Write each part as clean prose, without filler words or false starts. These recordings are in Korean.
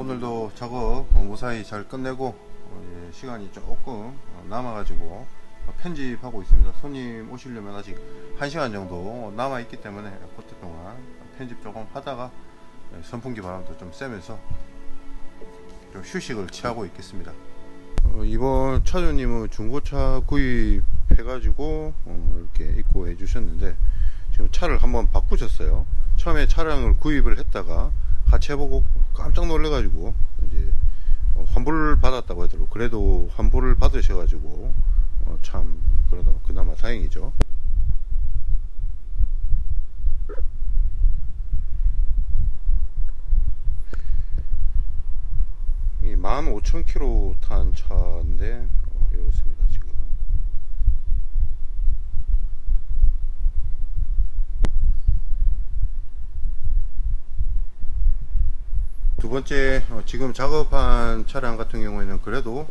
오늘도 작업 무사히 잘 끝내고 시간이 조금 남아가지고 편집하고 있습니다. 손님 오시려면 아직 1시간 정도 남아있기 때문에 그때 동안 편집 조금 하다가 선풍기 바람도 좀 쐬면서 좀 휴식을 취하고 있겠습니다. 이번 차주님은 중고차 구입해가지고 이렇게 입고해 주셨는데 지금 차를 한번 바꾸셨어요. 처음에 차량을 구입을 했다가 같이 해보고 깜짝 놀래가지고 이제 환불을 받았다고 하더라고요. 그래도 환불을 받으셔가지고 참 그러다 그나마 다행이죠. 이 15,000km 탄 차인데 이렇습니다. 지금 두 번째 지금 작업한 차량 같은 경우에는 그래도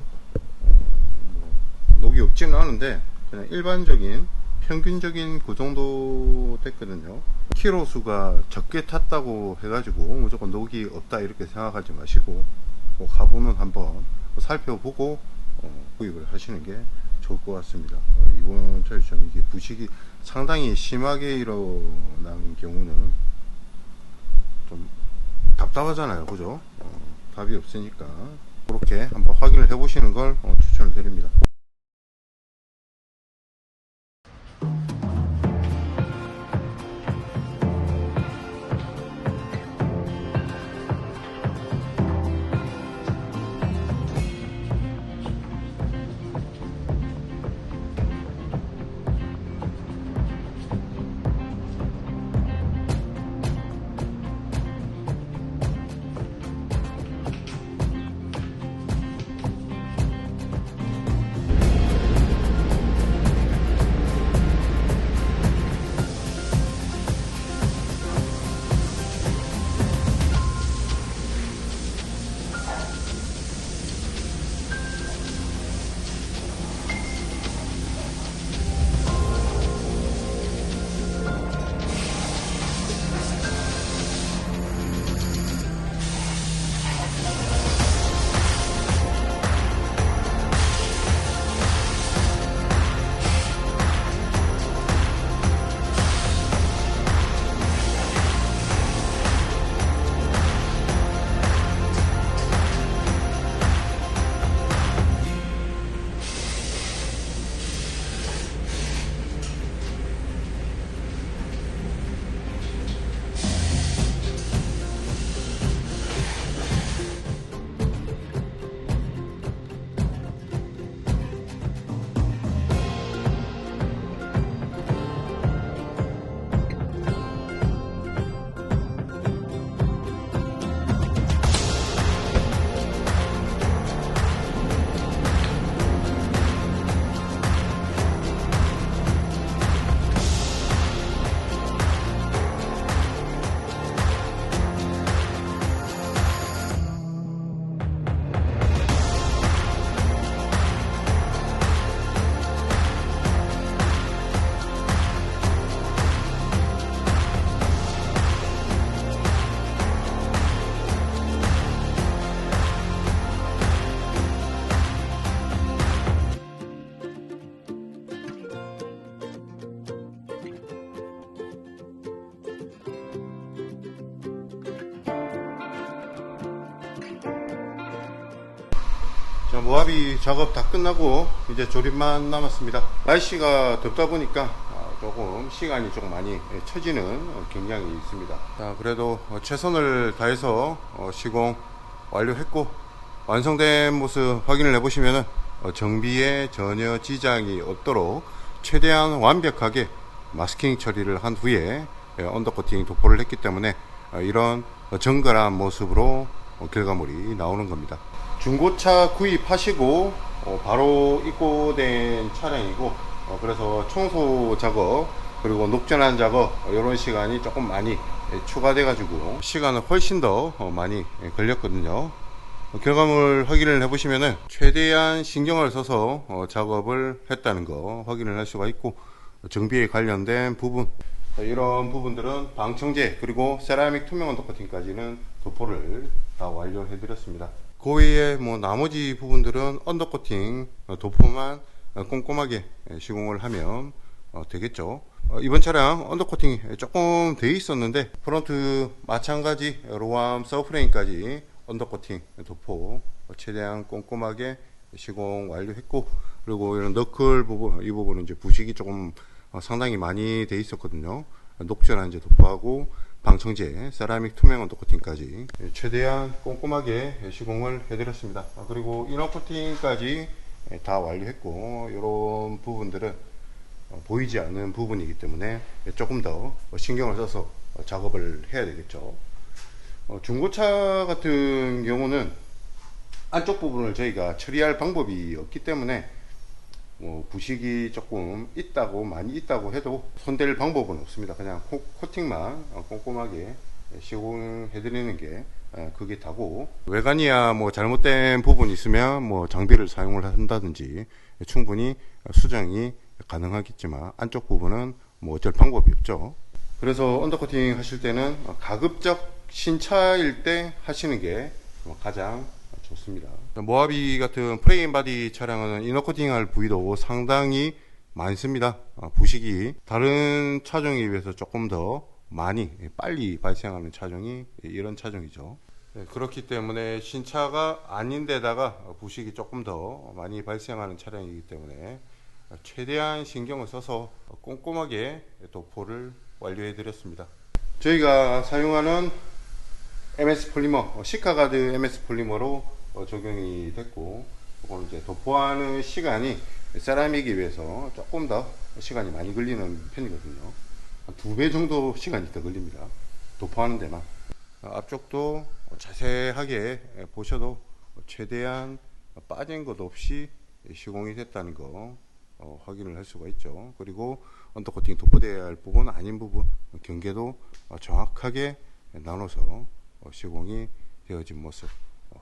녹이 없지는 않은데 그냥 일반적인 평균적인 그 정도 됐거든요. 키로 수가 적게 탔다고 해가지고 무조건 녹이 없다 이렇게 생각하지 마시고 화분은 한번 살펴보고 구입을 하시는 게 좋을 것 같습니다. 이번 차주점 이게 부식이 상당히 심하게 일어난 경우는 좀 답답하잖아요, 그죠? 답이 없으니까 그렇게 한번 확인을 해 보시는 걸 추천을 드립니다. 자, 모하비 작업 다 끝나고 이제 조립만 남았습니다. 날씨가 덥다 보니까 조금 시간이 좀 많이 처지는 경향이 있습니다. 자, 그래도 최선을 다해서 시공 완료했고 완성된 모습 확인을 해보시면은 정비에 전혀 지장이 없도록 최대한 완벽하게 마스킹 처리를 한 후에 언더코팅 도포를 했기 때문에 이런 정갈한 모습으로 결과물이 나오는 겁니다. 중고차 구입하시고 바로 입고된 차량이고 그래서 청소 작업 그리고 녹전환 작업 이런 시간이 조금 많이 추가돼 가지고 시간은 훨씬 더 많이 걸렸거든요. 결과물 확인을 해 보시면은 최대한 신경을 써서 작업을 했다는 거 확인을 할 수가 있고 정비에 관련된 부분 이런 부분들은 방청제 그리고 세라믹 투명 언더코팅까지는 도포를 다 완료해 드렸습니다. 그 외에 뭐 나머지 부분들은 언더코팅 도포만 꼼꼼하게 시공을 하면 되겠죠. 이번 차량 언더코팅이 조금 돼 있었는데 프론트 마찬가지 로암 서프레임까지 언더코팅 도포 최대한 꼼꼼하게 시공 완료했고, 그리고 이런 너클 부분, 이 부분은 이제 부식이 조금 상당히 많이 돼 있었거든요. 녹전한 이제 도포하고 방청제 세라믹 투명 언더코팅까지 최대한 꼼꼼하게 시공을 해드렸습니다. 그리고 이너코팅까지 다 완료했고, 이런 부분들은 보이지 않는 부분이기 때문에 조금 더 신경을 써서 작업을 해야 되겠죠. 중고차 같은 경우는 안쪽 부분을 저희가 처리할 방법이 없기 때문에 부식이 조금 있다고, 많이 있다고 해도 손댈 방법은 없습니다. 그냥 코팅만 꼼꼼하게 시공해 드리는 게 그게 다고, 외관이야 뭐 잘못된 부분이 있으면 뭐 장비를 사용을 한다든지 충분히 수정이 가능하겠지만 안쪽 부분은 뭐 어쩔 방법이 없죠. 그래서 언더코팅 하실 때는 가급적 신차일 때 하시는 게 가장 좋습니다. 모하비 같은 프레임 바디 차량은 이너코팅 할 부위도 상당히 많습니다. 부식이 다른 차종에 비해서 조금 더 많이 빨리 발생하는 차종이 이런 차종이죠. 그렇기 때문에 신차가 아닌데다가 부식이 조금 더 많이 발생하는 차량이기 때문에 최대한 신경을 써서 꼼꼼하게 도포를 완료해 드렸습니다. 저희가 사용하는 MS 폴리머, 시카가드 MS 폴리머로 적용이 됐고, 이건 이제 도포하는 시간이 세라믹에 비해서 조금 더 시간이 많이 걸리는 편이거든요. 한 2배 정도 시간이 더 걸립니다. 도포하는 데만. 앞쪽도 자세하게 보셔도 최대한 빠진 것 없이 시공이 됐다는 거 확인을 할 수가 있죠. 그리고 언더코팅 도포되어야 할 부분, 아닌 부분 경계도 정확하게 나눠서 시공이 되어진 모습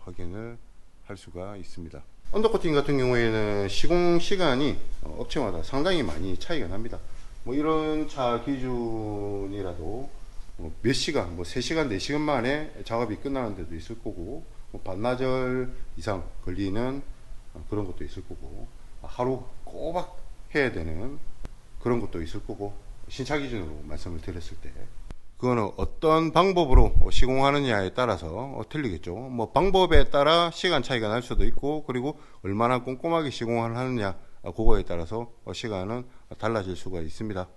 확인을 할 수가 있습니다. 언더코팅 같은 경우에는 시공 시간이 업체마다 상당히 많이 차이가 납니다. 뭐 이런 차 기준이라도 몇 시간, 뭐 3시간, 4시간 만에 작업이 끝나는 데도 있을 거고, 뭐 반나절 이상 걸리는 그런 것도 있을 거고, 하루 꼬박 해야 되는 그런 것도 있을 거고, 신차 기준으로 말씀을 드렸을 때 그거는 어떤 방법으로 시공하느냐에 따라서 틀리겠죠. 뭐 방법에 따라 시간 차이가 날 수도 있고, 그리고 얼마나 꼼꼼하게 시공을 하느냐, 그거에 따라서 시간은 달라질 수가 있습니다.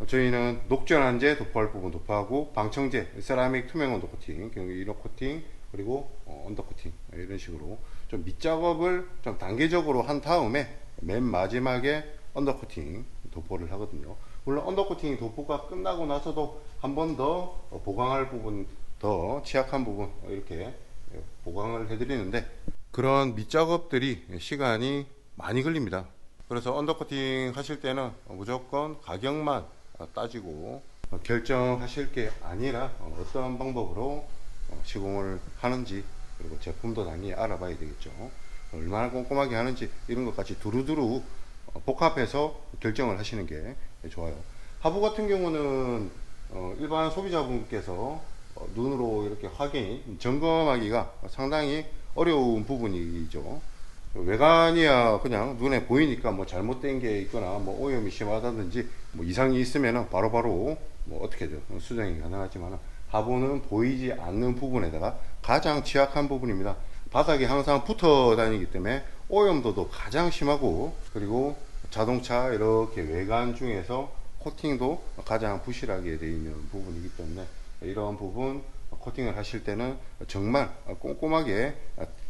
저희는 녹전환제 도포할 부분 도포하고, 방청제 세라믹 투명 언더코팅, 이너코팅, 그리고 언더코팅, 이런 식으로 좀 밑작업을 좀 단계적으로 한 다음에 맨 마지막에 언더코팅 도포를 하거든요. 물론 언더코팅 도포가 끝나고 나서도 한 번 더 보강할 부분, 더 취약한 부분 이렇게 보강을 해드리는데, 그런 밑작업들이 시간이 많이 걸립니다. 그래서 언더코팅 하실 때는 무조건 가격만 따지고 결정하실 게 아니라 어떤 방법으로 시공을 하는지, 그리고 제품도 당연히 알아봐야 되겠죠. 얼마나 꼼꼼하게 하는지 이런 것까지 두루두루 복합해서 결정을 하시는 게 좋아요. 하부 같은 경우는 일반 소비자분께서 눈으로 이렇게 확인, 점검하기가 상당히 어려운 부분이죠. 외관이야 그냥 눈에 보이니까 뭐 잘못된 게 있거나 뭐 오염이 심하다든지 뭐 이상이 있으면 바로바로 뭐 어떻게든 수정이 가능하지만, 하부는 보이지 않는 부분에다가 가장 취약한 부분입니다. 바닥에 항상 붙어 다니기 때문에 오염도도 가장 심하고, 그리고 자동차 이렇게 외관 중에서 코팅도 가장 부실하게 되어 있는 부분이기 때문에, 이런 부분 코팅을 하실 때는 정말 꼼꼼하게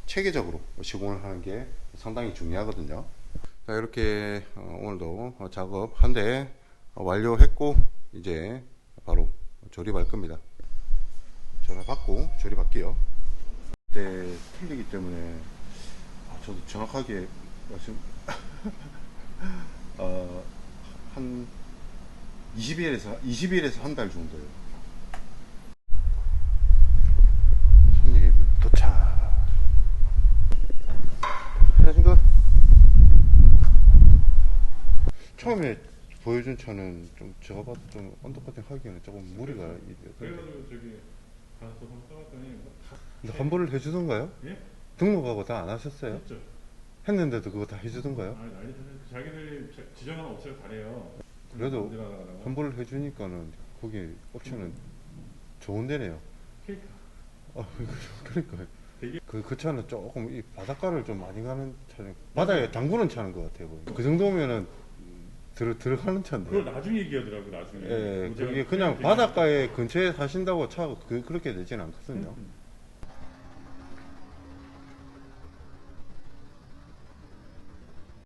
체계적으로 시공을 하는 게 상당히 중요하거든요. 자, 이렇게 오늘도 작업 한 대 완료했고, 이제 바로 조립할 겁니다. 전화 받고 조립할게요. 네, 틀리기 때문에 저도 정확하게 말씀 한 20일에서 한 달 정도요. 손님 도착. 안녕하십니까. 처음에 보여준 차는 좀 제가 봐도 좀 언더커팅 하기에는 조금 무리가 있어요. 그래가지고 저기 가서 한번 써봤더니 다 근데 환불을 해주던가요? 예? 등록하고 다 안 하셨어요? 했죠. 했는데도 그거 다 해주던가요? 아니, 자기들이 지정한 업체가 다래요. 그래도 언제 나가라고. 환불을 해주니까는 거기 옵션은 좋은 데네요. 케이크. 아, 그러니까요. 되게- 그 차는 조금 이 바닷가를 좀 많이 가는 차량. 바다에 담그는 차는 것 같아요. 보니까. 그 정도면은 들어가는 차인데. 그걸 나중에 얘기하더라고 나중에. 예, 문제가 그게 그냥 되게- 바닷가에 근처에 사신다고 차 그렇게 되진 않거든요.